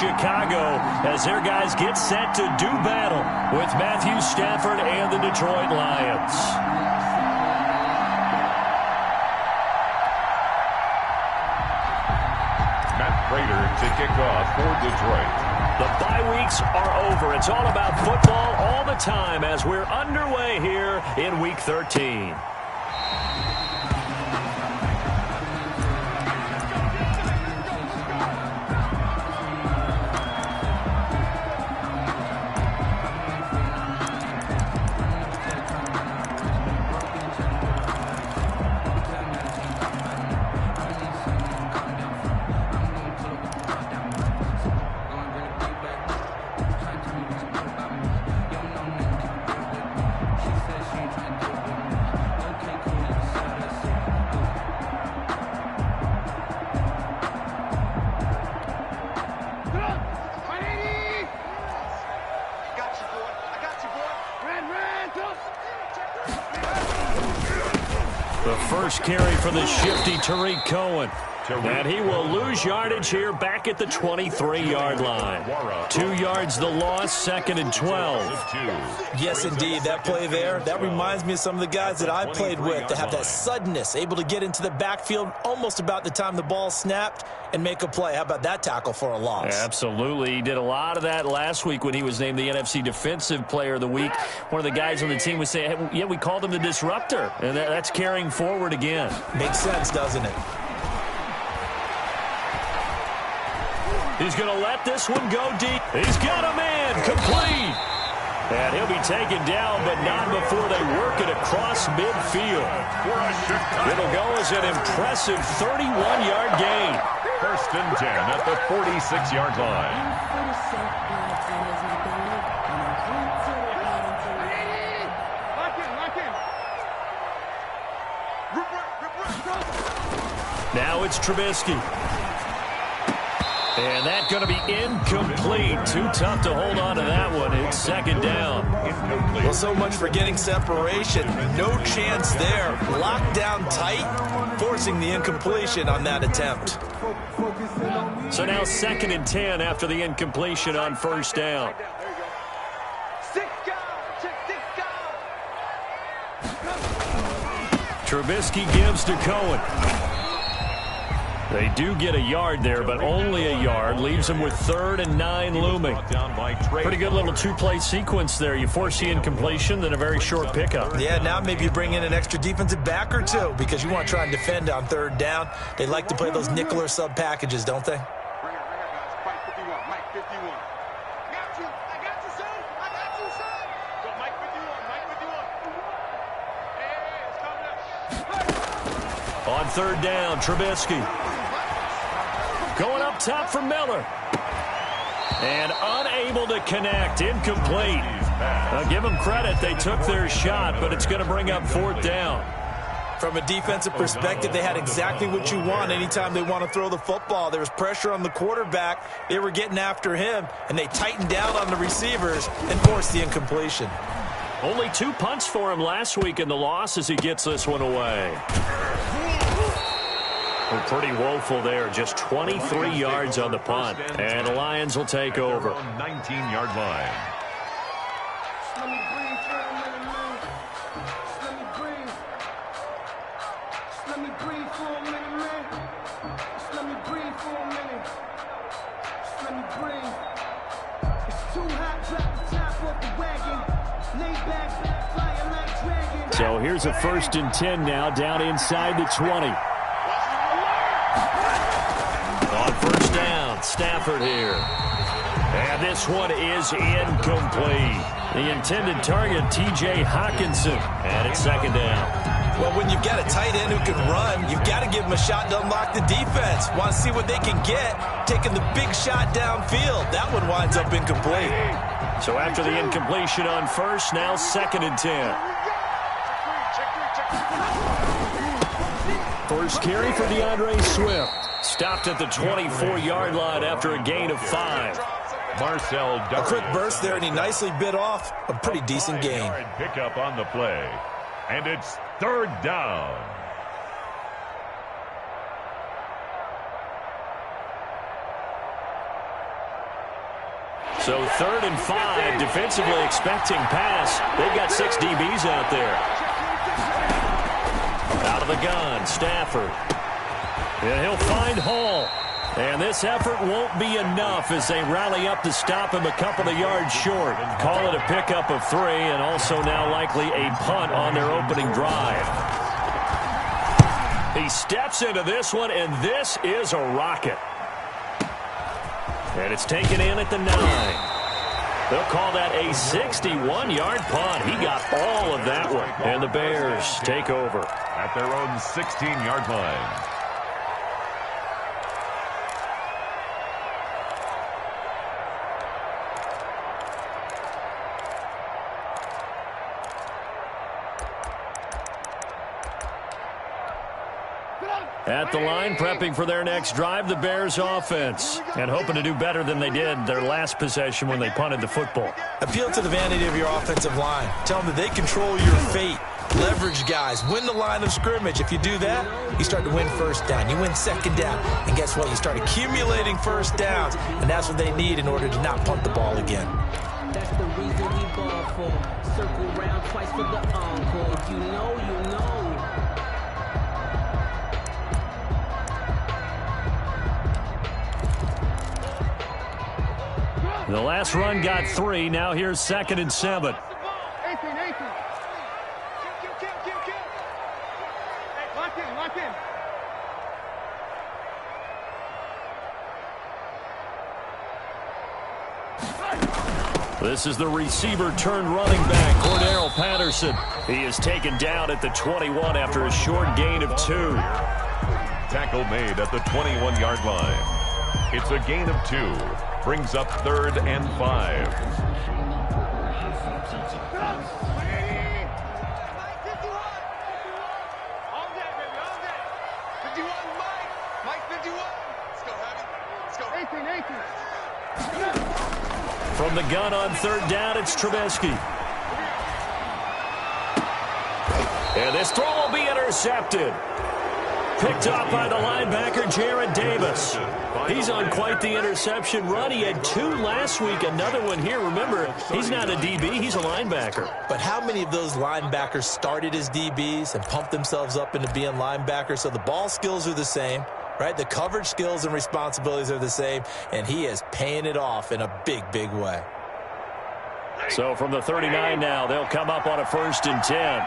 Chicago as their guys get set to do battle with Matthew Stafford and the Detroit Lions. Prater to kick off for Detroit. The bye weeks are over. It's all about football all the time as we're underway here in Week 13. The first carry for the shifty Tariq Cohen. And he will lose yardage here back at the 23-yard line. 2 yards the loss, 2nd and 12. Yes, indeed. That play there, that reminds me of some of the guys that I played with that have that suddenness, able to get into the backfield almost about the time the ball snapped and make a play. How about that tackle for a loss? Absolutely. He did a lot of that last week when he was named the NFC Defensive Player of the Week. One of the guys on the team would say, hey, yeah, we called him the disruptor. And that's carrying forward again. Makes sense, doesn't it? He's going to let this one go deep. He's got a man complete. And he'll be taken down, but not before they work it across midfield. It'll go as an impressive 31-yard gain. 1st and 10 at the 46-yard line. Now it's Trubisky. And that's going to be incomplete. Too tough to hold on to that one. It's 2nd down. Well, so much for getting separation. No chance there. Locked down tight, forcing the incompletion on that attempt. So now 2nd and 10 after the incompletion on 1st down. Trubisky gives to Cohen. They do get a yard there, but only a yard. Leaves them with 3rd and 9 looming. Pretty good little two-play sequence there. You force the incompletion, then a very short pickup. Yeah, now maybe you bring in an extra defensive back or two because you want to try and defend on 3rd down. They like to play those nickel or sub packages, don't they? On 3rd down, Trubisky. Going up top for Miller. And unable to connect. Incomplete. I'll give them credit. They took their shot, but it's going to bring up 4th down. From a defensive perspective, they had exactly what you want anytime they want to throw the football. There was pressure on the quarterback. They were getting after him, and they tightened down on the receivers and forced the incompletion. Only 2 punts for him last week in the loss as he gets this one away. Pretty woeful there. Just 23 yards on the punt. And the Lions will take over. 19-yard line. So here's a 1st and 10 now down inside the 20. On 1st down, Stafford here. And this one is incomplete. The intended target, T.J. Hawkinson. And it's 2nd down. Well, when you've got a tight end who can run, you've got to give him a shot to unlock the defense. Want to see what they can get, taking the big shot downfield. That one winds up incomplete. So after the incompletion on 1st, now 2nd and 10. First carry for DeAndre Swift. Stopped at the 24-yard line after a gain of 5. Marcel a quick burst there, and he nicely bit off a pretty decent gain. Pick up on the play. And it's 3rd down. So 3rd and 5, defensively expecting pass. They've got 6 DBs out there. Out of the gun, Stafford. And he'll find Hall. And this effort won't be enough as they rally up to stop him a couple of yards short. Call it a pickup of 3, and also now likely a punt on their opening drive. He steps into this one, and this is a rocket. And it's taken in at the 9. They'll call that a 61-yard punt. He got all of that one. And the Bears take over at their own 16-yard line. At the line, prepping for their next drive, the Bears offense. And hoping to do better than they did their last possession when they punted the football. Appeal to the vanity of your offensive line. Tell them that they control your fate. Leverage guys. Win the line of scrimmage. If you do that, you start to win first down. You win 2nd down. And guess what? You start accumulating first downs. And that's what they need in order to not punt the ball again. That's the reason we ball for. Circle round twice for the encore. If you know, you know. The last run got 3. Now here's 2nd and 7. 18. Lock in. This is the receiver turned running back, Cordero Patterson. He is taken down at the 21 after a short gain of 2. Tackle made at the 21-yard line. It's a gain of 2. Brings up 3rd and 5. From the gun on 3rd down, it's Trubisky. And this throw will be intercepted. Picked off by the linebacker, Jared Davis. He's on quite the interception run. He had 2 last week, another one here. Remember, he's not a DB, he's a linebacker. But how many of those linebackers started as DBs and pumped themselves up into being linebackers? So the ball skills are the same, right? The coverage skills and responsibilities are the same, and he is paying it off in a big, big way. So from the 39 now, they'll come up on a 1st and 10.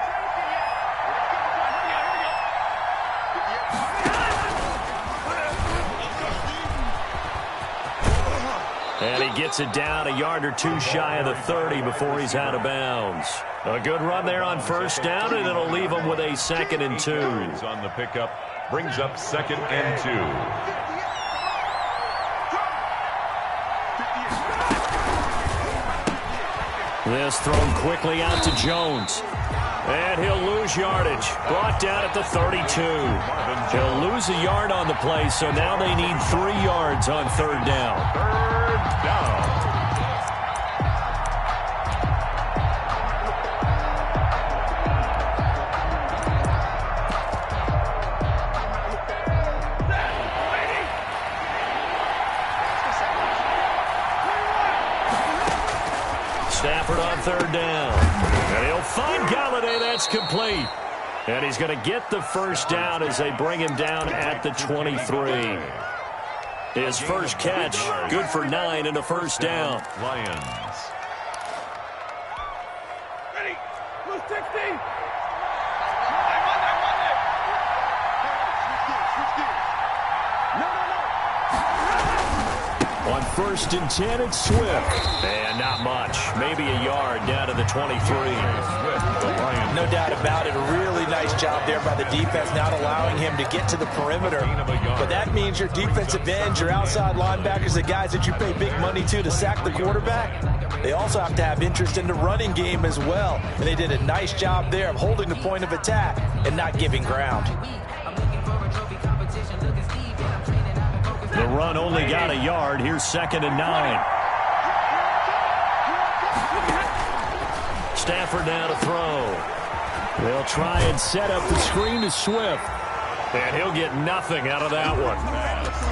And he gets it down a yard or 2 shy of the 30 before he's out of bounds. A good run there on 1st down, and it'll leave him with a 2nd and 2. On the pickup, brings up 2nd and 2. This thrown quickly out to Jones. And he'll lose yardage. Brought down at the 32. He'll lose a yard on the play, so now they need 3 yards on 3rd down. 3rd down. Stafford on 3rd down. And he'll find Galladay. That's complete. And he's going to get the 1st down as they bring him down at the 23. His first catch, good for 9 and a 1st down. Lions. Ready. Blue 60. On 1st and 10, it's Swift. And not much. Maybe a yard down to the 23. No doubt about it. A really nice job there by the defense, not allowing him to get to the perimeter. But that means your defensive ends, your outside linebackers, the guys that you pay big money to sack the quarterback, they also have to have interest in the running game as well. And they did a nice job there of holding the point of attack and not giving ground. The run only got a yard. Here's 2nd and 9. Stafford now to throw. They'll try and set up the screen to Swift. And he'll get nothing out of that one.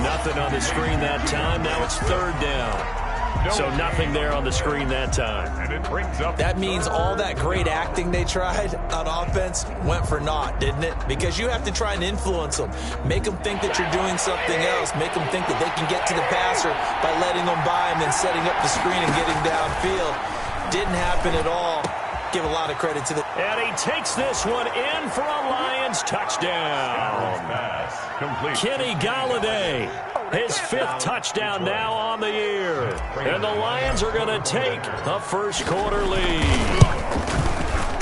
Nothing on the screen that time. Now it's 3rd down. So nothing there on the screen that time. And it brings up That means all that great acting they tried on offense went for naught, didn't it? Because you have to try and influence them. Make them think that you're doing something else. Make them think that they can get to the passer by letting them by and then setting up the screen and getting downfield. Didn't happen at all. Give a lot of credit to the... And he takes this one in for a Lions touchdown. pass complete. Kenny Galladay, his 5th touchdown now on the year. And the Lions are going to take a first-quarter lead.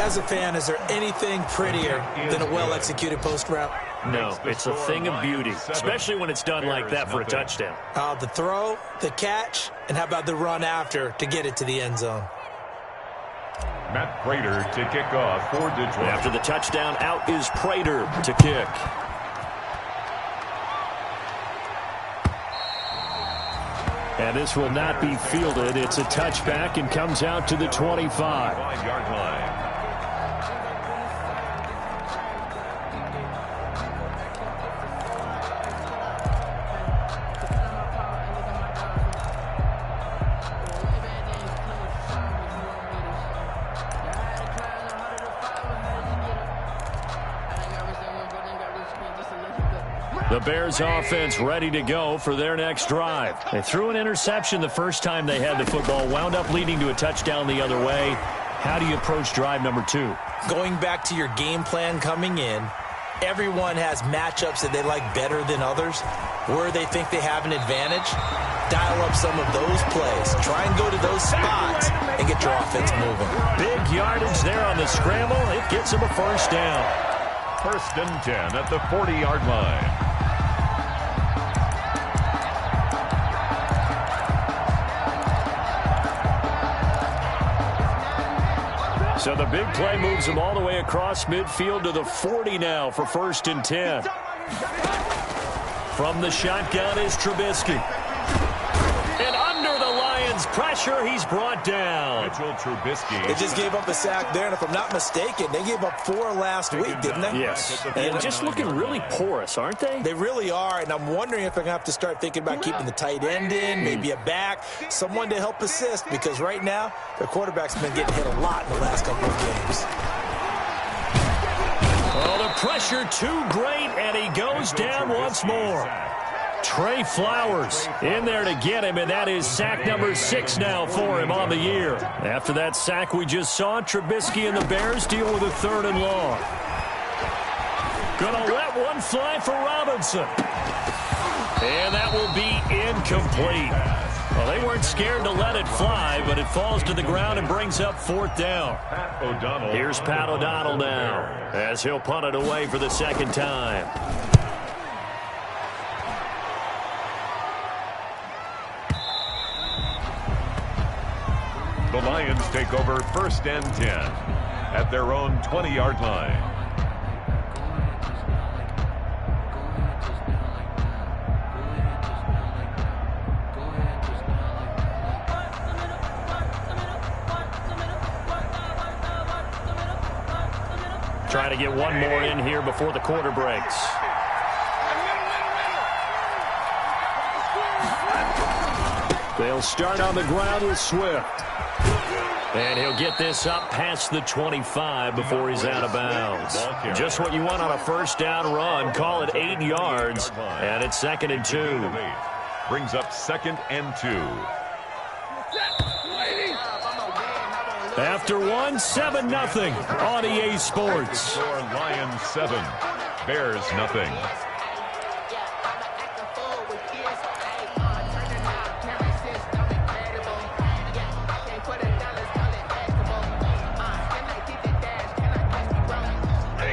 As a fan, is there anything prettier than a well-executed post route? No, it's a thing of beauty, especially when it's done like that for a touchdown. The throw, the catch, and how about the run after to get it to the end zone? Matt Prater to kick off for Detroit. After the touchdown, out is Prater to kick. And this will not be fielded. It's a touchback and comes out to the 25. 5-yard line. The Bears offense ready to go for their next drive. They threw an interception the first time they had the football, wound up leading to a touchdown the other way. How do you approach drive number 2? Going back to your game plan coming in, everyone has matchups that they like better than others. Where they think they have an advantage, dial up some of those plays. Try and go to those spots and get your offense moving. Big yardage there on the scramble. It gets them a first down. 1st and 10 at the 40-yard line. So the big play moves them all the way across midfield to the 40 now for 1st and 10. From the shotgun is Trubisky. And under the Lions' pressure, he's brought down. Mitchell Trubisky. They just gave up a sack there, and if I'm not mistaken, they gave up 4 last week, didn't they? Yes. And just looking really porous, aren't they? They really are, and I'm wondering if I'm going to have to start thinking about keeping the tight end in, maybe a back, someone to help assist, because right now, their quarterback's been getting hit a lot in the last couple of games. Oh, the pressure too great, and he goes down once more. Trey Flowers in there to get him, and that is sack number 6 now for him on the year. After that sack we just saw, Trubisky and the Bears deal with a 3rd and long. Gonna let one fly for Robinson. And that will be incomplete. Well, they weren't scared to let it fly, but it falls to the ground and brings up 4th down. Here's Pat O'Donnell now, as he'll punt it away for the 2nd time. The Lions take over 1st and 10 at their own 20-yard line. Trying to get one more in here before the quarter breaks. They'll start on the ground with Swift. And he'll get this up past the 25 before he's out of bounds. Just what you want on a 1st down run. Call it 8 yards. And it's 2nd and 2. Brings up 2nd and 2. After 7-0 on EA Sports. Lions 7, Bears nothing.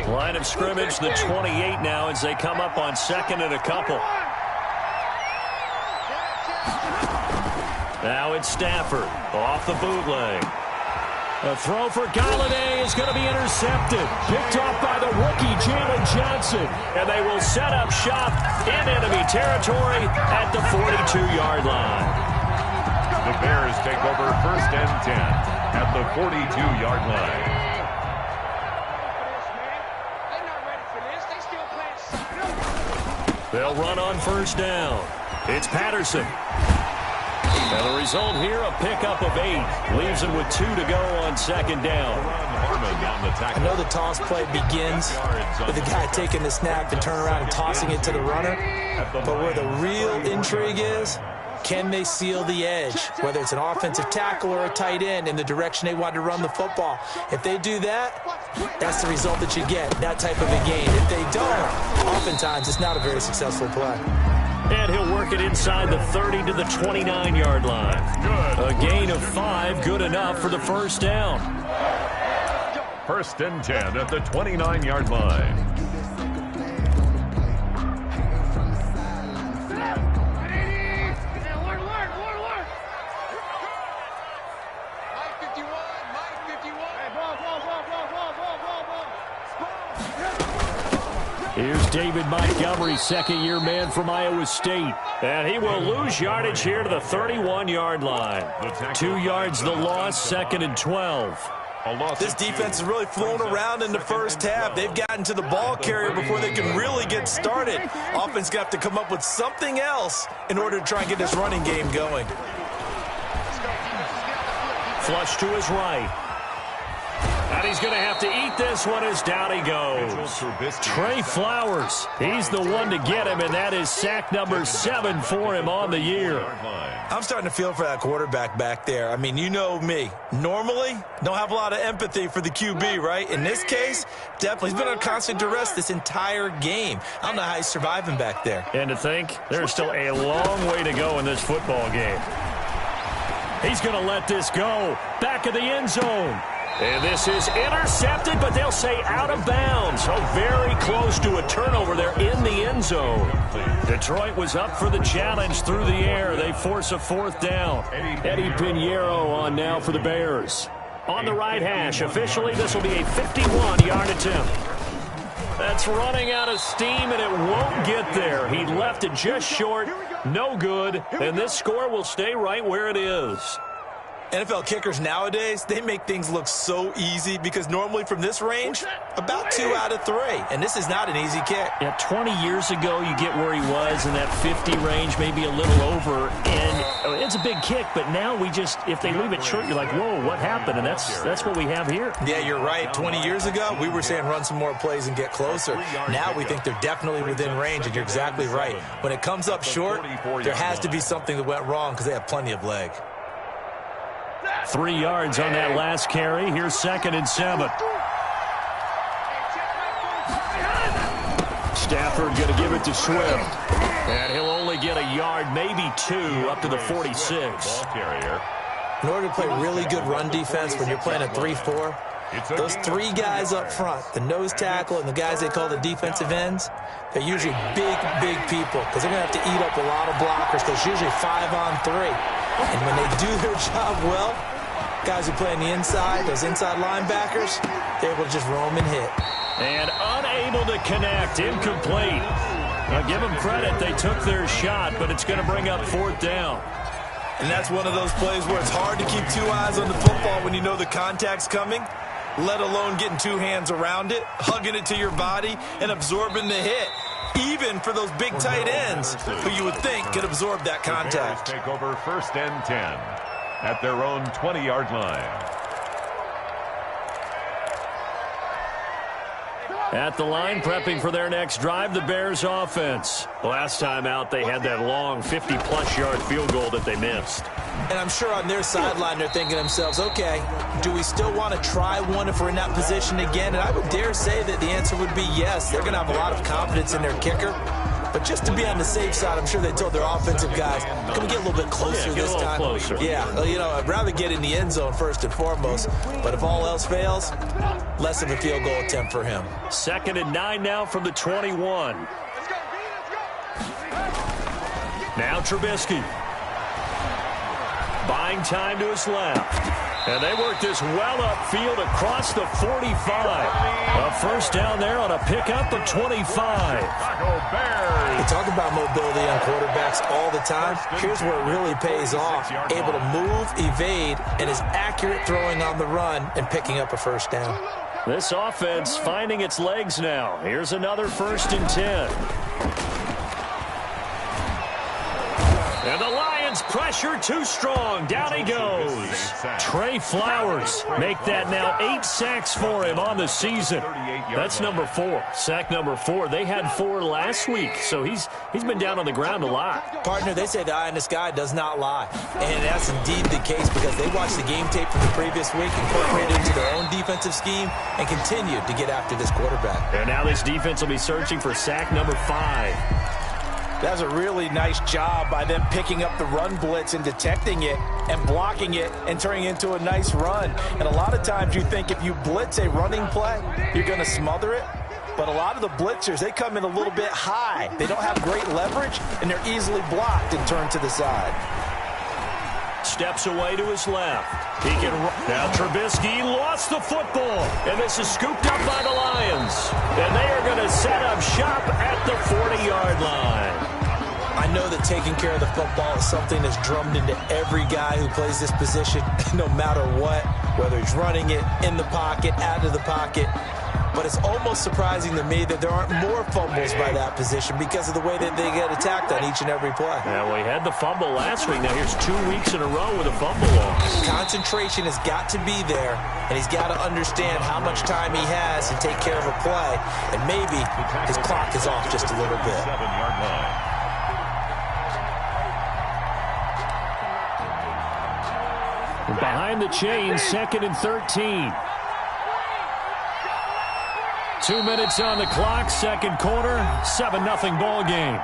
Line of scrimmage, the 28 now as they come up on 2nd and a couple. Now it's Stafford off the bootleg. A throw for Galladay is going to be intercepted. Picked off by the rookie, Jalen Johnson. And they will set up shop in enemy territory at the 42-yard line. The Bears take over 1st and 10 at the 42-yard line. They'll run on 1st down. It's Patterson. And the result here, a pickup of 8. Leaves him with 2 to go on second down. I know the toss play begins with the guy taking the snap and turning around and tossing it to the runner. But where the real intrigue is, can they seal the edge, whether it's an offensive tackle or a tight end, in the direction they want to run the football? If they do that, that's the result that you get, that type of a gain. If they don't, oftentimes it's not a very successful play. And he'll work it inside the 30 to the 29-yard line. A gain of 5, good enough for the first down. First and 10 at the 29-yard line. Here's David Montgomery, second-year man from Iowa State. And he will lose yardage here to the 31-yard line. 2 yards the loss, second and 12. This defense has really flown around in the first half. They've gotten to the ball carrier before they can really get started. Offense got to come up with something else in order to try and get this running game going. Flush to his right. And he's going to have to eat this one as down he goes. Trey Flowers, he's the one to get him, and that is sack number 7 for him on the year. I'm starting to feel for that quarterback back there. I mean, you know me. Normally, don't have a lot of empathy for the QB, right? In this case, definitely. He's been on constant duress this entire game. I don't know how he's surviving back there. And to think, there's still a long way to go in this football game. He's going to let this go. Back of the end zone. And this is intercepted, but they'll say out of bounds. So very close to a turnover there in the end zone. Detroit was up for the challenge through the air. They force a 4th down. Eddie Pinheiro on now for the Bears. On the right hash, officially this will be a 51-yard attempt. That's running out of steam, and it won't get there. He left it just short, no good, and this score will stay right where it is. NFL kickers nowadays, they make things look so easy because normally from this range, about 2 out of 3. And this is not an easy kick. Yeah, 20 years ago, you get where he was in that 50 range, maybe a little over. And it's a big kick, but now we just, if they leave it short, you're like, whoa, what happened? And that's what we have here. Yeah, you're right. 20 years ago, we were saying run some more plays and get closer. Now we think they're definitely within range, and you're exactly right. When it comes up short, there has to be something that went wrong because they have plenty of leg. 3 yards on that last carry. Here's second and 7. Stafford going to give it to Swift. And he'll only get a yard, maybe 2, up to the 46. In order to play really good run defense when you're playing a 3-4, those 3 guys up front, the nose tackle and the guys they call the defensive ends, they're usually big people because they're going to have to eat up a lot of blockers because it's usually 5-on-3. And when they do their job well, guys who play on the inside, those inside linebackers, they're able to just roam and hit. And unable to connect, incomplete. Now give them credit, they took their shot, but it's going to bring up 4th down. And that's one of those plays where it's hard to keep 2 eyes on the football when you know the contact's coming, let alone getting 2 hands around it, hugging it to your body, and absorbing the hit. Even for those big tight ends who you would think could absorb that contact. Take over first and 10 at their own 20-yard line. At the line, prepping for their next drive, the Bears offense. Last time out, they had that long 50-plus yard field goal that they missed. And I'm sure on their sideline, they're thinking to themselves, okay, do we still want to try one if we're in that position again? And I would dare say that the answer would be yes. They're going to have a lot of confidence in their kicker. But just to be on the safe side, I'm sure they told their offensive guys, can we get a little bit closer this time? Closer. Yeah, well, you know, I'd rather get in the end zone first and foremost. But if all else fails, less of a field goal attempt for him. 2nd and 9 now from the 21. Now Trubisky. Buying time to his left. And they work this well upfield across the 45. A first down there on a pickup of 25. We talk about mobility on quarterbacks all the time. Here's where it really pays off. Able to move, evade, and is accurate throwing on the run and picking up a first down. This offense finding its legs now. Here's another 1st and 10. And the Lions Pressure too strong. Down he goes. Trey Flowers make that now 8 sacks for him on the season. That's number 4. Sack number 4. They had 4 last week, so he's been down on the ground a lot. Partner, they say the eye in the sky does not lie. And that's indeed the case because they watched the game tape from the previous week, incorporated it into their own defensive scheme, and continued to get after this quarterback. And now this defense will be searching for sack number 5. That's a really nice job by them picking up the run blitz and detecting it and blocking it and turning it into a nice run. And a lot of times you think if you blitz a running play, you're going to smother it. But a lot of the blitzers, they come in a little bit high. They don't have great leverage, and they're easily blocked and turned to the side. Steps away to his left. He can run. Now Trubisky lost the football, and this is scooped up by the Lions. And they are going to set up shop at the 40-yard line. I know that taking care of the football is something that's drummed into every guy who plays this position, no matter what, whether he's running it, in the pocket, out of the pocket. But it's almost surprising to me that there aren't more fumbles by that position because of the way that they get attacked on each and every play. Yeah, well, he had the fumble last week. Now here's 2 weeks in a row with a fumble loss. Concentration has got to be there, and he's got to understand how much time he has to take care of a play, and maybe his clock is off just a little bit. 7-yard line. Behind the chains, 2nd and 13. 2 minutes on the clock, second quarter, 7-0 ball game.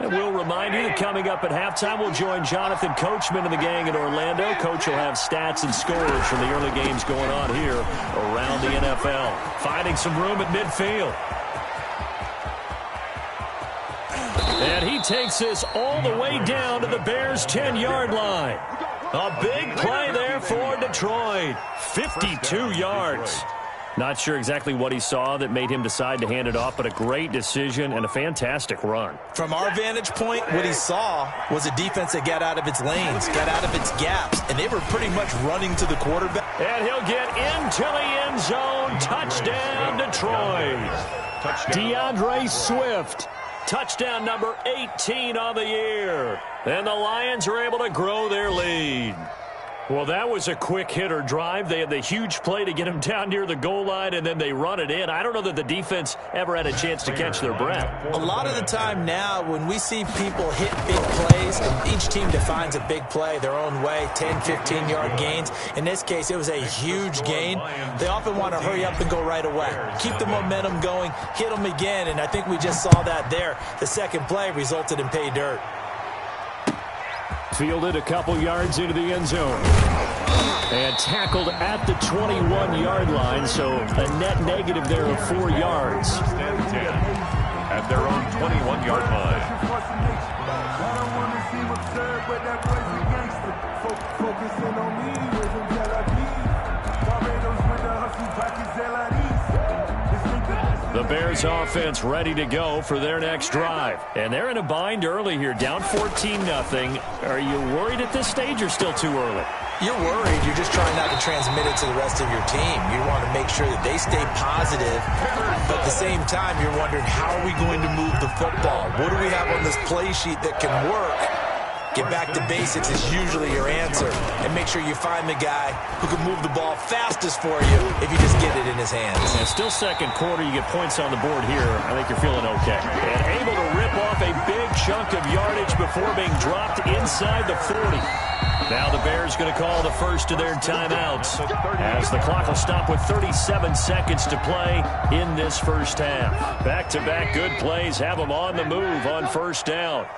And we'll remind you that coming up at halftime, we'll join Jonathan Coachman and the gang in Orlando. Coach will have stats and scores from the early games going on here around the NFL. Finding some room at midfield. And he takes this all the way down to the Bears' 10-yard line. A big play there for Detroit. 52 yards. Not sure exactly what he saw that made him decide to hand it off, but a great decision and a fantastic run. From our vantage point, what he saw was a defense that got out of its lanes, got out of its gaps, and they were pretty much running to the quarterback. And he'll get into the end zone. Touchdown, Detroit. DeAndre Swift. Touchdown number 18 on the year. And the Lions are able to grow their lead. Well, that was a quick hitter drive. They had the huge play to get him down near the goal line, and then they run it in. I don't know that the defense ever had a chance to catch their breath. A lot of the time now, when we see people hit big plays, and each team defines a big play their own way, 10, 15-yard gains. In this case, it was a huge gain. They often want to hurry up and go right away. Keep the momentum going, hit them again, and I think we just saw that there. The second play resulted in pay dirt. Fielded a couple yards into the end zone. And tackled at the 21-yard line, so a net negative there of 4 yards. At their own 21-yard line. The Bears offense ready to go for their next drive. And they're in a bind early here, down 14-0. Are you worried at this stage or still too early? You're worried. You're just trying not to transmit it to the rest of your team. You want to make sure that they stay positive. But at the same time, you're wondering, how are we going to move the football? What do we have on this play sheet that can work? Get back to basics is usually your answer. And make sure you find the guy who can move the ball fastest for you if you just get it in his hands. And still second quarter, you get points on the board here. I think you're feeling okay. And able to rip off a big chunk of yardage before being dropped inside the 40. Now the Bears going to call the first of their timeouts as the clock will stop with 37 seconds to play in this first half. Back-to-back good plays have them on the move on first down.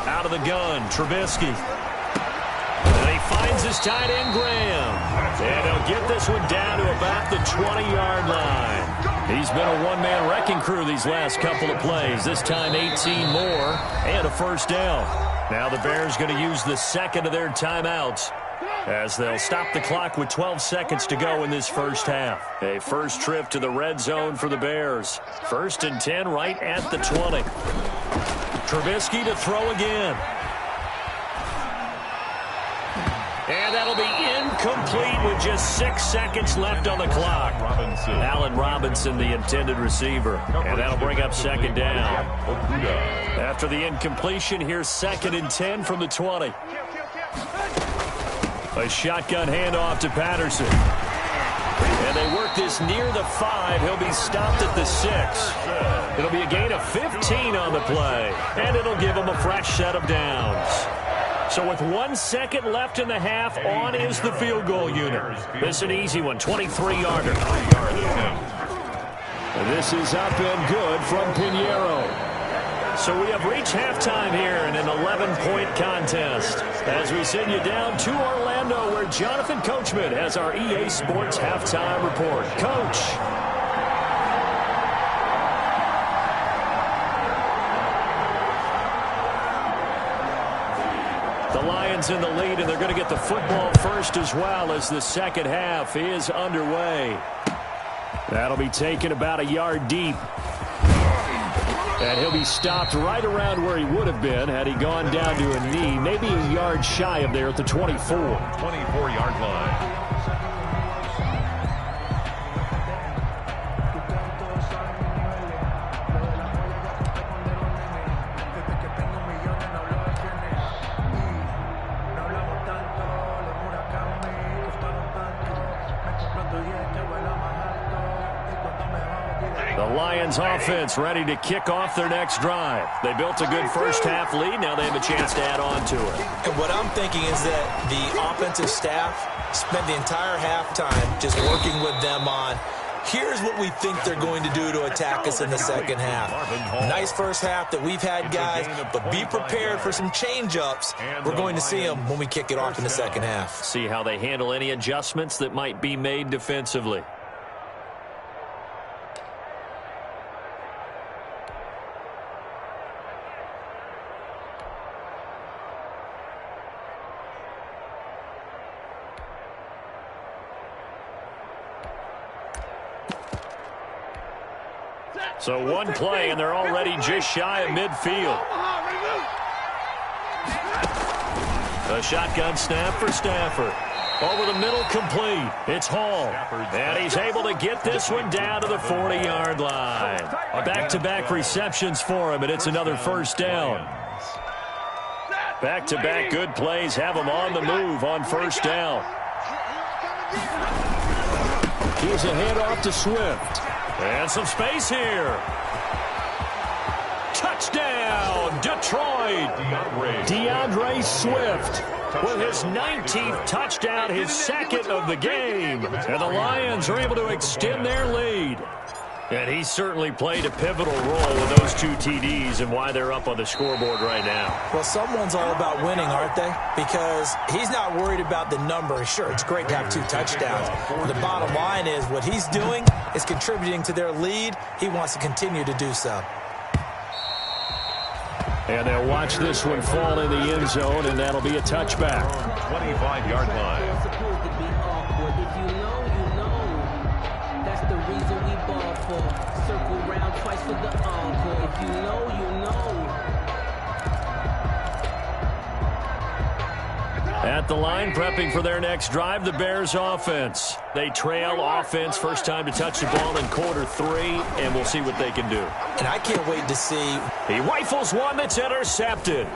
Out of the gun, Trubisky. And he finds his tight end, Graham. And he'll get this one down to about the 20-yard line. He's been a one-man wrecking crew these last couple of plays. This time 18 more and a first down. Now the Bears going to use the second of their timeouts as they'll stop the clock with 12 seconds to go in this first half. A first trip to the red zone for the Bears. 1st and 10 right at the 20. Trubisky to throw again. And that'll be incomplete with just 6 seconds left on the clock. Allen Robinson, the intended receiver. And that'll bring up 2nd down. After the incompletion, here's 2nd and 10 from the 20. A shotgun handoff to Patterson. And they work this near the 5. He'll be stopped at the 6. It'll be a gain of 15 on the play. And it'll give him a fresh set of downs. So with 1 second left in the half, on is the field goal unit. This is an easy one, 23-yarder. This is up and good from Pinheiro. So we have reached halftime here in an 11-point contest as we send you down to Orlando where Jonathan Coachman has our EA Sports halftime report. Coach. The Lions in the lead, and they're going to get the football first as well as the second half is underway. That'll be taken about a yard deep. And he'll be stopped right around where he would have been had he gone down to a knee, maybe a yard shy of there at the 24. 24-yard line. Offense ready to kick off their next drive. They built a good first half lead. Now they have a chance to add on to it. And what I'm thinking is that the offensive staff spent the entire halftime just working with them on, here's what we think they're going to do to attack us in the second half. Nice first half that we've had, guys, but be prepared for some change-ups. We're going to see them when we kick it off in the second half. See how they handle any adjustments that might be made defensively. So one play, and they're already just shy of midfield. A shotgun snap for Stafford. Over the middle, complete. It's Hall. And he's able to get this one down to the 40-yard line. Back-to-back receptions for him, and it's another first down. Back-to-back good plays have him on the move on first down. Here's a handoff to Swift. And some space here. Touchdown, Detroit. DeAndre Swift with his 19th touchdown, his second of the game. And the Lions are able to extend their lead. And he certainly played a pivotal role with those 2 TDs and why they're up on the scoreboard right now. Well, someone's all about winning, aren't they? Because he's not worried about the number. Sure, it's great to have 2 touchdowns. But the bottom line is what he's doing is contributing to their lead. He wants to continue to do so. And they'll watch this one fall in the end zone, and that'll be a touchback. 25-yard line. It's supposed to be awkward. If you know, you know. That's the reason we ball for. Circle round twice for the encore. If you know, you know. At the line, prepping for their next drive, the Bears offense. They trail offense, first time to touch the ball in quarter 3, and we'll see what they can do. And I can't wait to see. He rifles one that's intercepted.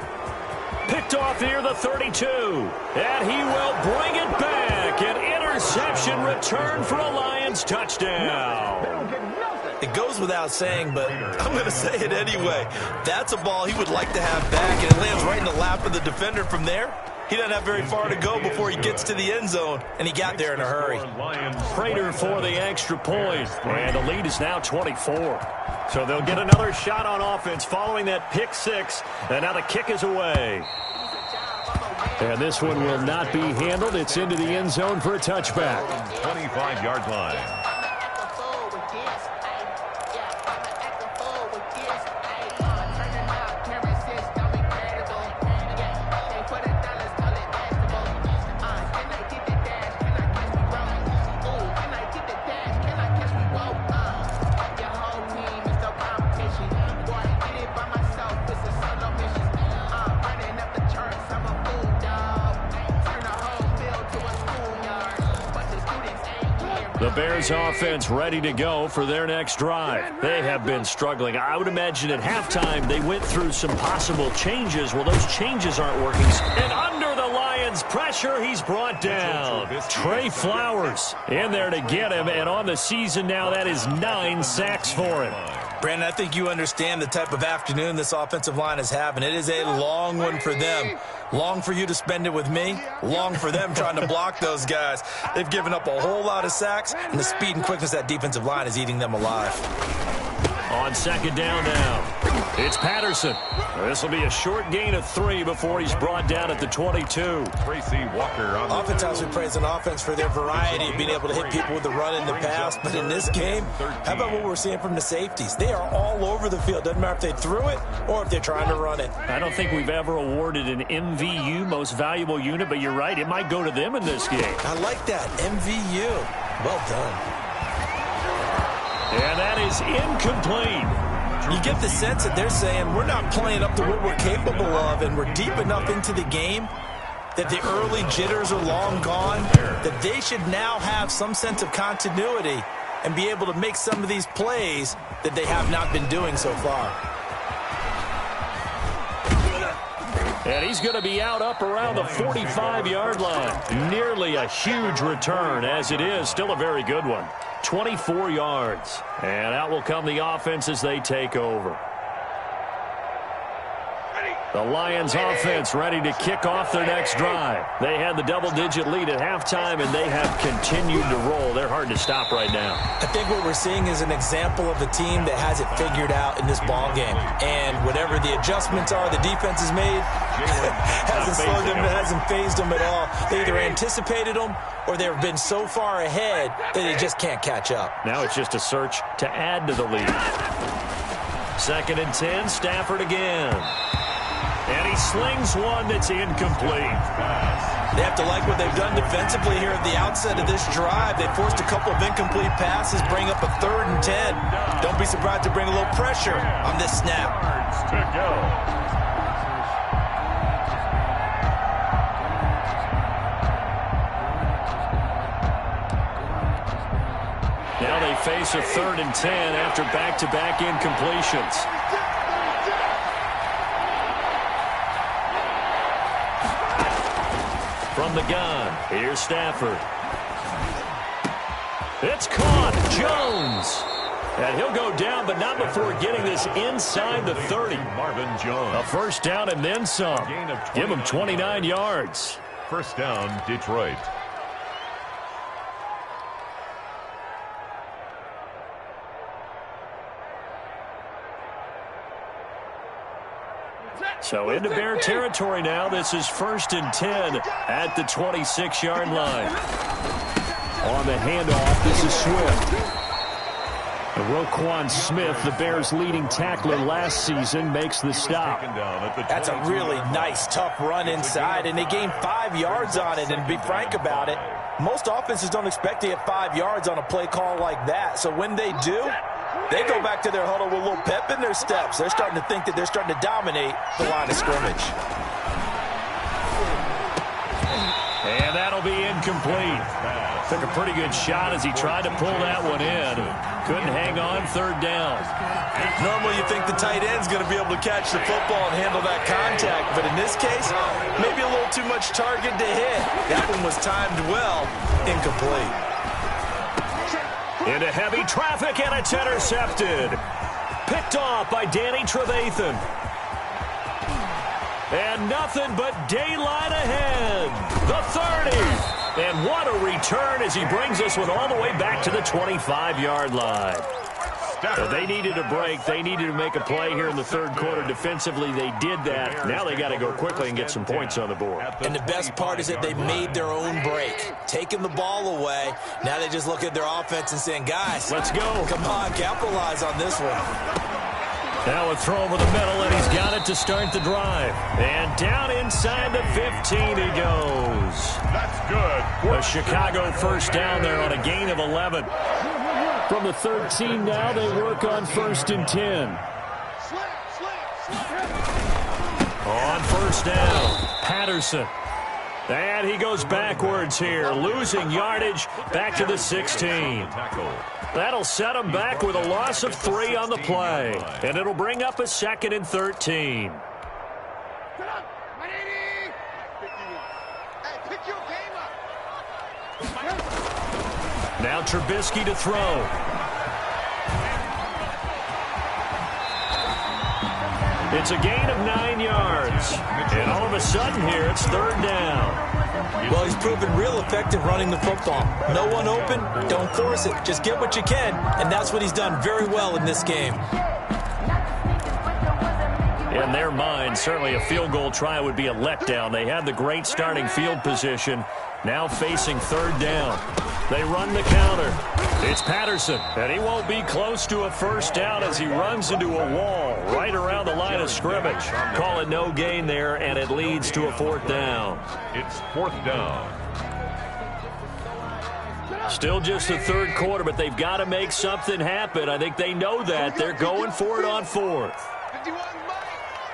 Picked off near the 32. And he will bring it back. An interception return for a Lions touchdown. It goes without saying, but I'm going to say it anyway. That's a ball he would like to have back, and it lands right in the lap of the defender from there. He doesn't have very far to go before he gets to the end zone, and he got there in a hurry. Prater for the extra point, and the lead is now 24. So they'll get another shot on offense following that pick 6, and now the kick is away. And this one will not be handled. It's into the end zone for a touchback. 25-yard line. The Bears offense ready to go for their next drive. They have been struggling. I would imagine at halftime they went through some possible changes. Well, those changes aren't working. And under the Lions' pressure, he's brought down. Trey Flowers in there to get him. And on the season now, that is 9 sacks for him. Brandon, I think you understand the type of afternoon this offensive line is having. It is a long one for them. Long for you to spend it with me. Long for them trying to block those guys. They've given up a whole lot of sacks, and the speed and quickness of that defensive line is eating them alive. On second down now, it's Patterson. This will be a short gain of 3 before he's brought down at the 22. Tracy Walker on the Oftentimes we praise an offense for their variety of being able to hit people with the run in the pass, but in this game, how about what we're seeing from the safeties? They are all over the field. Doesn't matter if they threw it or if they're trying to run it. I don't think we've ever awarded an MVU, most valuable unit, but you're right, it might go to them in this game. I like that, MVU. Well done. And that is incomplete. You get the sense that they're saying we're not playing up to what we're capable of, and we're deep enough into the game that the early jitters are long gone, that they should now have some sense of continuity and be able to make some of these plays that they have not been doing so far. And he's going to be out up around the 45-yard line. Nearly a huge return, as it is. Still a very good one. 24 yards. And out will come the offense as they take over. The Lions offense ready to kick off their next drive. They had the double-digit lead at halftime, and they have continued to roll. They're hard to stop right now. I think what we're seeing is an example of a team that has it figured out in this ball game. And whatever the adjustments are the defense has made, hasn't slowed them, hasn't phased them at all. They either anticipated them or they've been so far ahead that they just can't catch up. Now it's just a search to add to the lead. 2nd and 10, Stafford again. And he slings one that's incomplete. They have to like what they've done defensively here at the outset of this drive. They forced a couple of incomplete passes, bring up a 3rd and 10. Don't be surprised to bring a little pressure on this snap. to go. Now they face a 3rd and 10 after back-to-back incompletions. From the gun, here's Stafford. It's caught. Jones. And he'll go down, but not before getting this inside the 30. Marvin Jones. A first down and then some. Give him 29 yards. First down, Detroit. So into Bear territory now. This is 1st and 10 at the 26-yard line. On the handoff, this is Swift. And Roquan Smith, the Bears' leading tackler last season, makes the stop. That's a really nice, tough run inside, and they gained 5 yards on it. And to be frank about it, most offenses don't expect to get 5 yards on a play call like that. So when they do, they go back to their huddle with a little pep in their steps. They're starting to think that they're starting to dominate the line of scrimmage. And that'll be incomplete. Took a pretty good shot as he tried to pull that one in. Couldn't hang on 3rd down. Normally you think the tight end's going to be able to catch the football and handle that contact, but in this case, maybe a little too much target to hit. That one was timed well, incomplete. Into heavy traffic, and it's intercepted. Picked off by Danny Trevathan. And nothing but daylight ahead. The 30. And what a return as he brings this one all the way back to the 25-yard line. So they needed a break. They needed to make a play here in the 3rd quarter. Defensively, they did that. Now they got to go quickly and get some points on the board. And the best part is that they made their own break. Taking the ball away. Now they just look at their offense and saying, guys, let's go. Come on, capitalize on this one. Now a throw over the middle, and he's got it to start the drive. And down inside the 15 he goes. That's good. A Chicago first down there on a gain of 11. From the 13 now, they work on 1st and 10. On 1st down, Patterson. And he goes backwards here, losing yardage back to the 16. That'll set him back with a loss of 3 on the play. And it'll bring up a 2nd and 13. Now Trubisky to throw. It's a gain of 9 yards. And all of a sudden here, it's 3rd down. Well, he's proven real effective running the football. No one open, don't force it. Just get what you can, and that's what he's done very well in this game. In their mind, certainly a field goal try would be a letdown. They had the great starting field position. Now facing 3rd down. They run the counter. It's Patterson, and he won't be close to a 1st down as he runs into a wall right around the line of scrimmage. Call it no gain there, and it leads to a 4th down. It's 4th down. Still just the 3rd quarter, but they've got to make something happen. I think they know that. They're going for it on 4th. 51,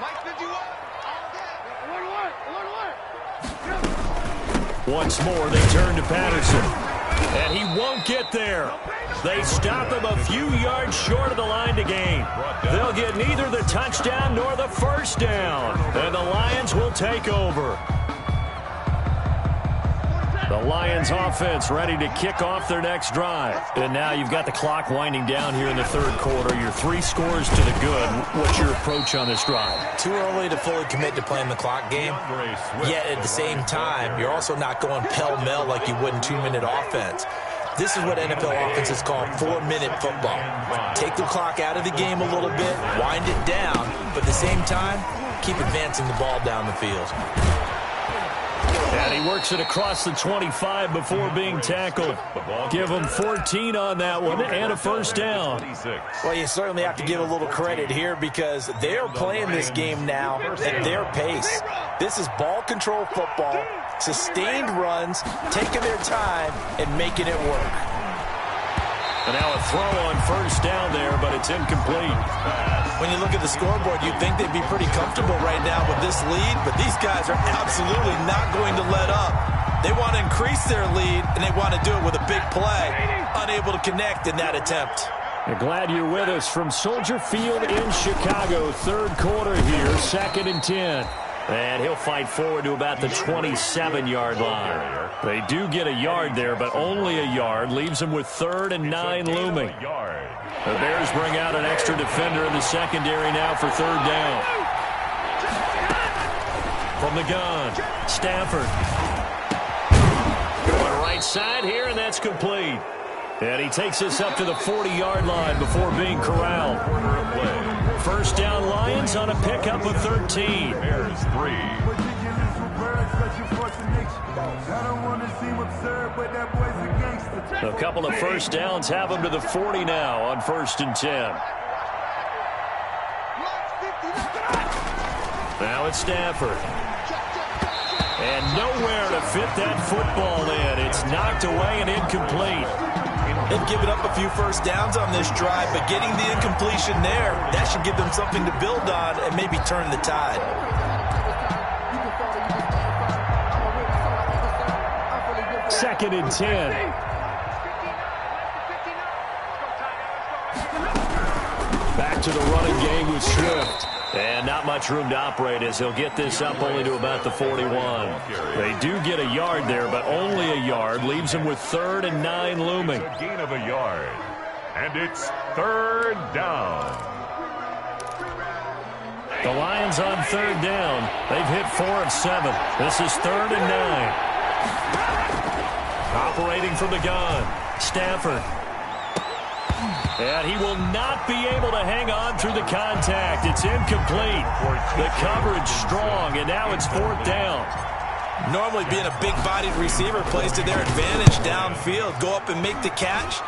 Mike 51. Once more, they turn to Patterson. And he won't get there. They stop him a few yards short of the line to gain. They'll get neither the touchdown nor the 1st down. And the Lions will take over. The Lions offense ready to kick off their next drive. And now you've got the clock winding down here in the 3rd quarter. You're 3 scores to the good. What's your approach on this drive? Too early to fully commit to playing the clock game. Yet at the same time, you're also not going pell-mell like you would in 2-minute offense. This is what NFL offenses call 4-minute football. Take the clock out of the game a little bit, wind it down, but at the same time, keep advancing the ball down the field. And he works it across the 25 before being tackled. Give him 14 on that one and a 1st down. Well, you certainly have to give a little credit here because they're playing this game now at their pace. This is ball control football, sustained runs, taking their time, and making it work. And now a throw on 1st down there, but it's incomplete. When you look at the scoreboard, you'd think they'd be pretty comfortable right now with this lead, but these guys are absolutely not going to let up. They want to increase their lead, and they want to do it with a big play. Unable to connect in that attempt. We're glad you're with us from Soldier Field in Chicago. 3rd quarter here, 2nd and 10. And he'll fight forward to about the 27-yard line. They do get a yard there, but only a yard. Leaves them with 3rd and 9 looming. The Bears bring out an extra defender in the secondary now for 3rd down. From the gun, Stafford. Going right side here, and that's complete. And he takes us up to the 40-yard line before being corralled. 1st down Lions on a pickup of 13. Bears 3. A couple of 1st downs have them to the 40 now on 1st and 10. Now it's Stafford. And nowhere to fit that football in. It's knocked away and incomplete. They've given up a few 1st downs on this drive, but getting the incompletion there, that should give them something to build on and maybe turn the tide. Second and 10. Back to the running game with Swift. And not much room to operate as he'll get this up only to about the 41. They do get a yard there, but only a yard. Leaves them with 3rd and 9 looming. A gain of a yard. And it's 3rd down. The Lions on 3rd down. They've hit 4 of 7. This is 3rd and 9. Operating from the gun, Stafford. And he will not be able to hang on through the contact. It's incomplete. The coverage strong, and now it's 4th down. Normally being a big-bodied receiver plays to their advantage downfield. Go up and make the catch,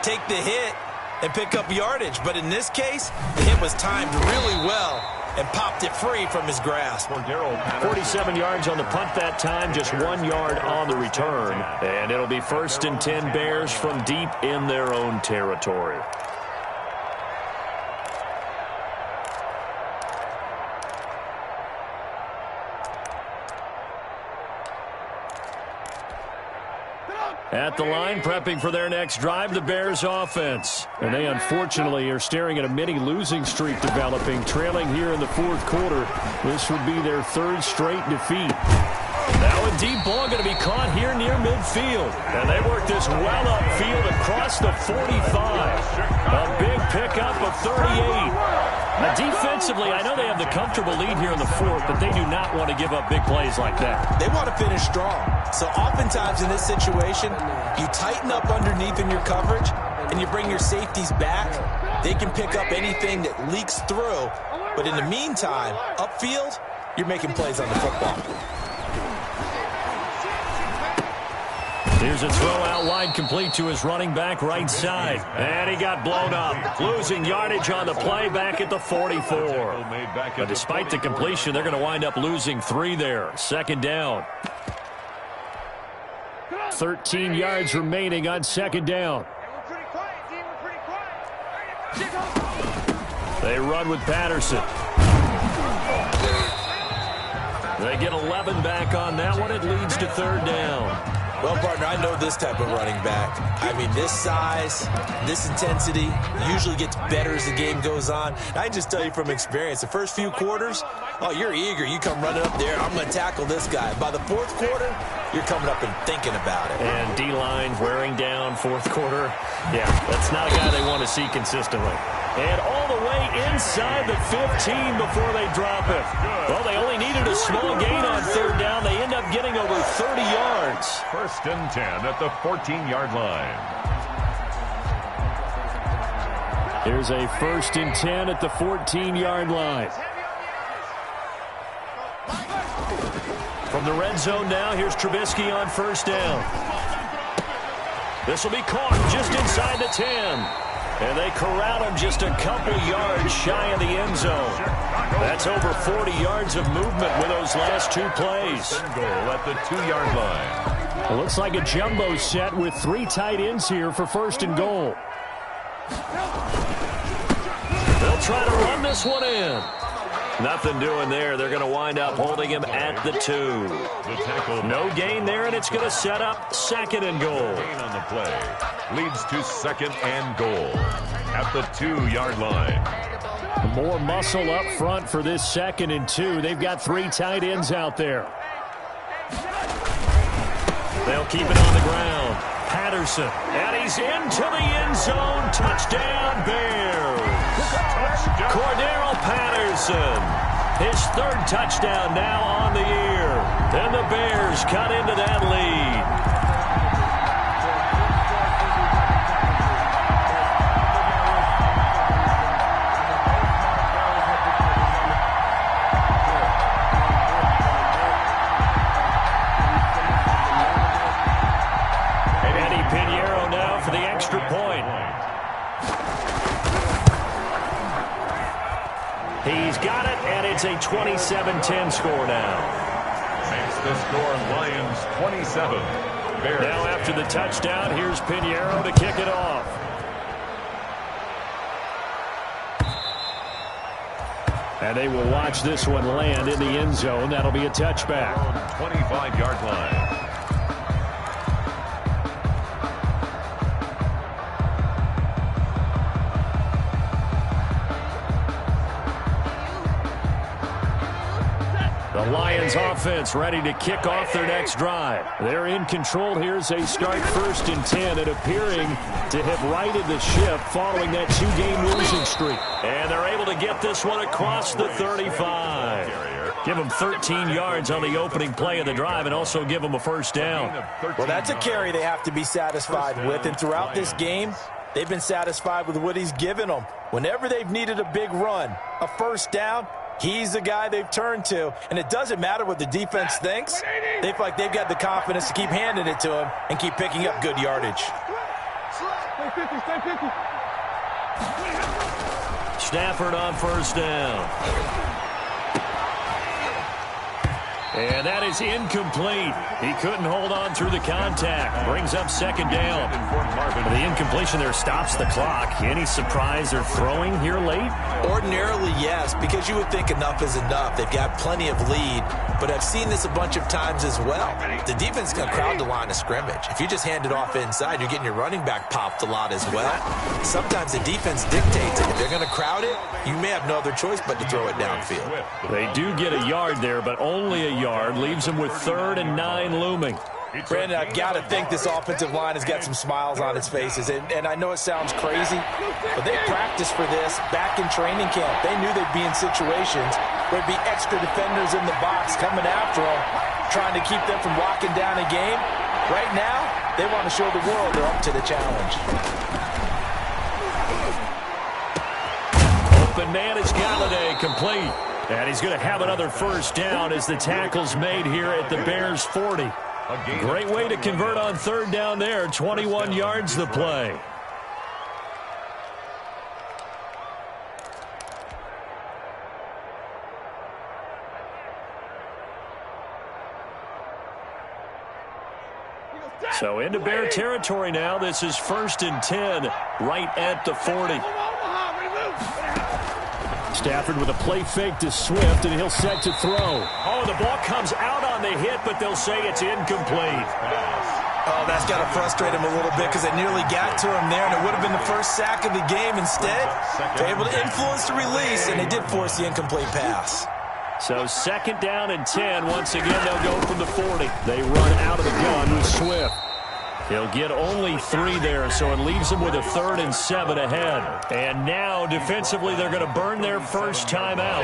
take the hit, and pick up yardage. But in this case, the hit was timed really well and popped it free from his grasp. 47 yards on the punt that time, just 1 yard on the return. And it'll be 1st and 10 Bears from deep in their own territory. At the line, prepping for their next drive, the Bears offense. And they unfortunately are staring at a mini losing streak developing, trailing here in the fourth quarter. This would be their third straight defeat. Now a deep ball going to be caught here near midfield. And they work this well upfield across the 45. A big pickup of 38. Now defensively, I know they have the comfortable lead here in the fourth, but they do not want to give up big plays like that. They want to finish strong. So oftentimes in this situation, you tighten up underneath in your coverage, and you bring your safeties back. They can pick up anything that leaks through. But in the meantime, upfield, you're making plays on the football. Here's a throw out wide, complete to his running back right side. And he got blown up. Losing yardage on the play back at the 44. But despite the completion, they're going to wind up losing 3 there. Second down. 13 yards remaining on second down. They run with Patterson. They get 11 back on that one. It leads to third down. Well, partner, I know this type of running back. I mean, this size, this intensity usually gets better as the game goes on. I can just tell you from experience, the first few quarters, oh, you're eager. You come running up there, I'm going to tackle this guy. By the fourth quarter, you're coming up and thinking about it. And D-line wearing down fourth quarter. Yeah, that's not a guy they want to see consistently. And all the way inside the 15 before they drop it. Well, they only needed a small gain on third down. They end up getting over 30 yards. First and 10 at the 14-yard line. Here's a first and 10 at the 14-yard line. From the red zone now, here's Trubisky on first down. This will be caught just inside the 10. And they corral him just a couple yards shy of the end zone. That's over 40 yards of movement with those last 2 plays. Goal at the 2-yard line. It looks like a jumbo set with 3 tight ends here for first and goal. They'll try to run this one in. Nothing doing there. They're going to wind up holding him at the 2. No gain there, and it's going to set up second and goal. Gain on the play leads to second and goal at the 2-yard line. More muscle up front for this second and 2. They've got 3 tight ends out there. They'll keep it on the ground. Patterson, and he's into the end zone. Touchdown, Bears. Cordero Patterson, his 3rd touchdown now on the year. And the Bears cut into that lead. He's got it, and it's a 27-10 score now. Makes the score Lions 27. Bears. Now after the touchdown, here's Pinheiro to kick it off. And they will watch this one land in the end zone. That'll be a touchback. 25-yard line. The Lions offense ready to kick off their next drive. They're in control here as they start first and 10 and appearing to have righted the ship following that 2-game losing streak. And they're able to get this one across the 35. Give them 13 yards on the opening play of the drive and also give them a first down. Well, that's a carry they have to be satisfied with. And throughout this game, they've been satisfied with what he's given them. Whenever they've needed a big run, a first down, he's the guy they've turned to, and it doesn't matter what the defense thinks. They feel like they've got the confidence to keep handing it to him and keep picking up good yardage. Stafford on first down. And that is incomplete. He couldn't hold on through the contact. Brings up second down. The incompletion there stops the clock. Any surprise they're throwing here late? Ordinarily, yes, because you would think enough is enough. They've got plenty of lead, but I've seen this a bunch of times as well. The defense can crowd the line of scrimmage. If you just hand it off inside, you're getting your running back popped a lot as well. Sometimes the defense dictates it. If they're going to crowd it, you may have no other choice but to throw it downfield. They do get a yard there, but only a yard. Leaves them with 3rd and 9 looming. Brandon, I've got to think this offensive line has got some smiles on its faces. And I know it sounds crazy, but they practiced for this back in training camp. They knew they'd be in situations where there'd be extra defenders in the box coming after them, trying to keep them from locking down a game. Right now, they want to show the world they're up to the challenge. Open man is Galladay, complete. And he's going to have another first down as the tackle's made here at the Bears' 40. Great way to convert on 3rd down there. 21 yards the play. So into Bear territory now. This is 1st and 10, right at the 40. Stafford with a play fake to Swift, and he'll set to throw. Oh, the ball comes out on the hit, but they'll say it's incomplete. Oh, that's got to frustrate him a little bit because they nearly got to him there, and it would have been the first sack of the game. Instead, they're able to influence the release, and they did force the incomplete pass. So 2nd down and 10. Once again, they'll go from the 40. They run out of the gun with Swift. He'll get only 3 there, so it leaves them with a 3rd and 7 ahead. And now, defensively, they're going to burn their first timeout.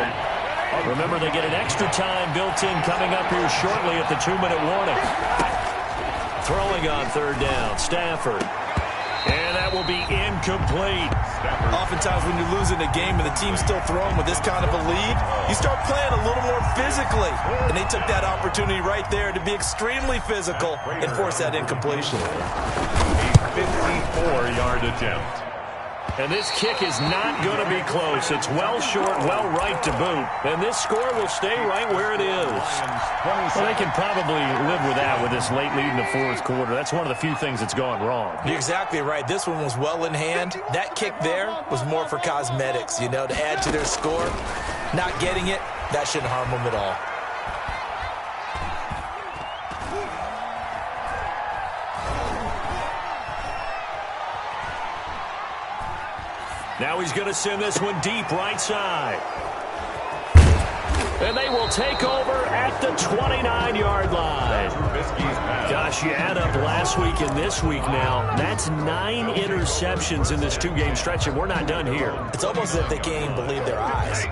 Remember, they get an extra time built in coming up here shortly at the 2-minute warning. Throwing on 3rd down, Stafford. And that will be incomplete. Oftentimes when you're losing a game and the team's still throwing with this kind of a lead, you start playing a little more physically. And they took that opportunity right there to be extremely physical and force that incompletion. A 54-yard attempt. And this kick is not going to be close. It's well short, well right to boot. And this score will stay right where it is. Well, they can probably live with that with this late lead in the 4th quarter. That's one of the few things that's gone wrong. You're exactly right. This one was well in hand. That kick there was more for cosmetics, you know, to add to their score. Not getting it, that shouldn't harm them at all. Now he's going to send this one deep right side. And they will take over at the 29-yard line. Gosh, you add up last week and this week now. That's 9 interceptions in this 2-game stretch, and we're not done here. It's almost as if they can't even believe their eyes.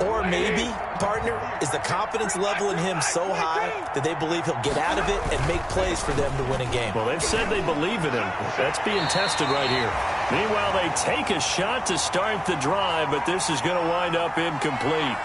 Or maybe, partner, is the confidence level in him so high that they believe he'll get out of it and make plays for them to win a game. Well, they've said they believe in him. That's being tested right here. Meanwhile, they take a shot to start the drive, but this is going to wind up incomplete.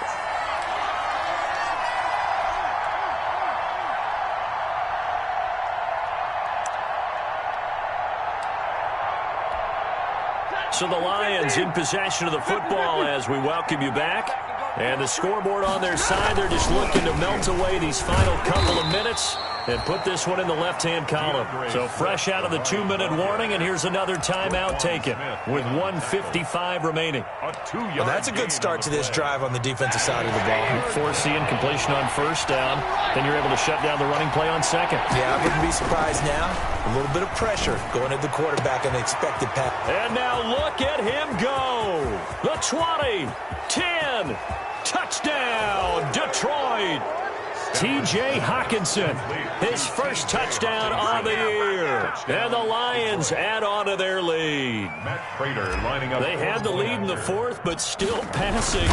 So the Lions in possession of the football as we welcome you back. And the scoreboard on their side, they're just looking to melt away these final couple of minutes and put this one in the left-hand column. So fresh out of the 2-minute warning, and here's another timeout taken with 1:55 remaining. Well, that's a good start to this drive on the defensive side of the ball. You force the incompletion on 1st down, then you're able to shut down the running play on 2nd. Yeah, I wouldn't be surprised now. A little bit of pressure going at the quarterback on the expected pass. And now look at him go. The 20, 10, touchdown, Detroit. T.J. Hawkinson, his first touchdown on the year. And the Lions add on to their lead. They had the lead in the 4th, but still passing.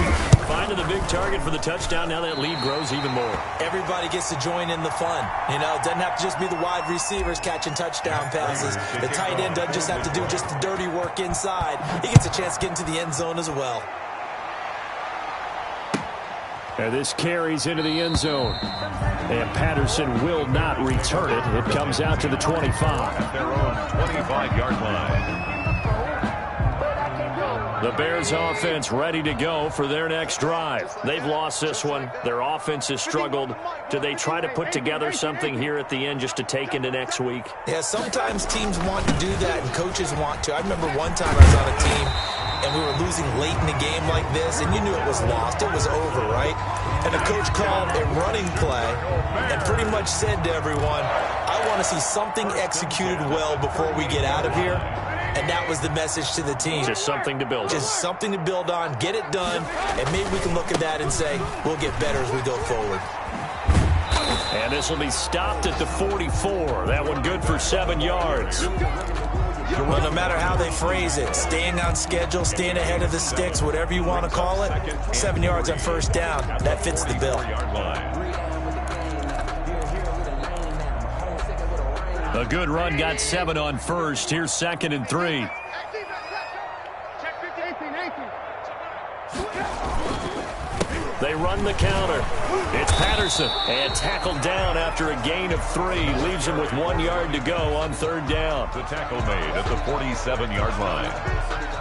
Finding the big target for the touchdown. Now that lead grows even more. Everybody gets to join in the fun. You know, it doesn't have to just be the wide receivers catching touchdown passes. The tight end doesn't just have to do just the dirty work inside. He gets a chance to get into the end zone as well. And this carries into the end zone. And Patterson will not return it. It comes out to the 25. At their own 25-yard line. The Bears offense ready to go for their next drive. They've lost this one. Their offense has struggled. Do they try to put together something here at the end just to take into next week? Yeah, sometimes teams want to do that and coaches want to. I remember one time I was on a team and we were losing late in the game like this, and you knew it was lost. It was over, right? And the coach called a running play and pretty much said to everyone, I want to see something executed well before we get out of here. And that was the message to the team. Just something to build on. Just something to build on, get it done, and maybe we can look at that and say, we'll get better as we go forward. And this will be stopped at the 44. That one good for 7 yards. Well, no matter how they phrase it, staying on schedule, staying ahead of the sticks, whatever you want to call it, 7 yards on first down, that fits the bill. A good run got 7 on first. Here's 2nd and 3. They run the counter. It's Patterson, and tackled down after a gain of 3. Leaves him with 1 yard to go on 3rd down. The tackle made at the 47-yard line.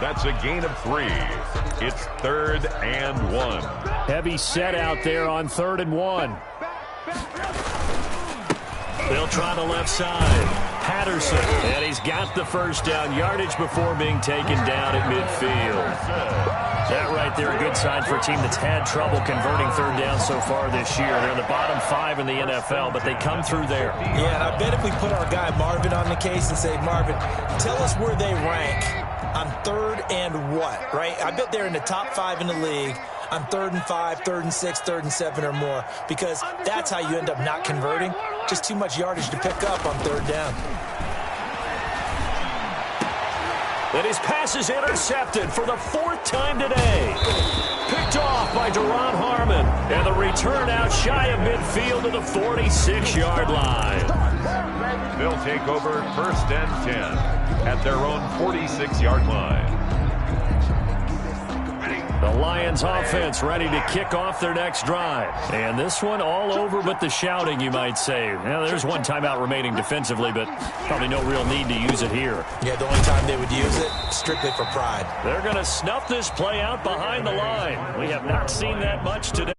That's a gain of 3. It's 3rd and 1. Heavy set out there on 3rd and 1. They'll try the left side. Patterson, and he's got the first down. Yardage before being taken down at midfield. That right there, a good sign for a team that's had trouble converting 3rd down so far this year. They're in the bottom 5 in the NFL, but they come through there. Yeah, and I bet if we put our guy Marvin on the case and say, Marvin, tell us where they rank on 3rd and what, right? I bet they're in the top 5 in the league on 3rd and 5, 3rd and 6, 3rd and 7 or more, because that's how you end up not converting. Just too much yardage to pick up on 3rd down. And his pass is intercepted for the 4th time today. Picked off by Duron Harmon. And the return out shy of midfield to the 46-yard line. They'll take over 1st and 10 at their own 46-yard line. The Lions offense ready to kick off their next drive. And this one all over but the shouting, you might say. Well, there's one timeout remaining defensively, but probably no real need to use it here. Yeah, the only time they would use it, strictly for pride. They're going to snuff this play out behind the line. We have not seen that much today.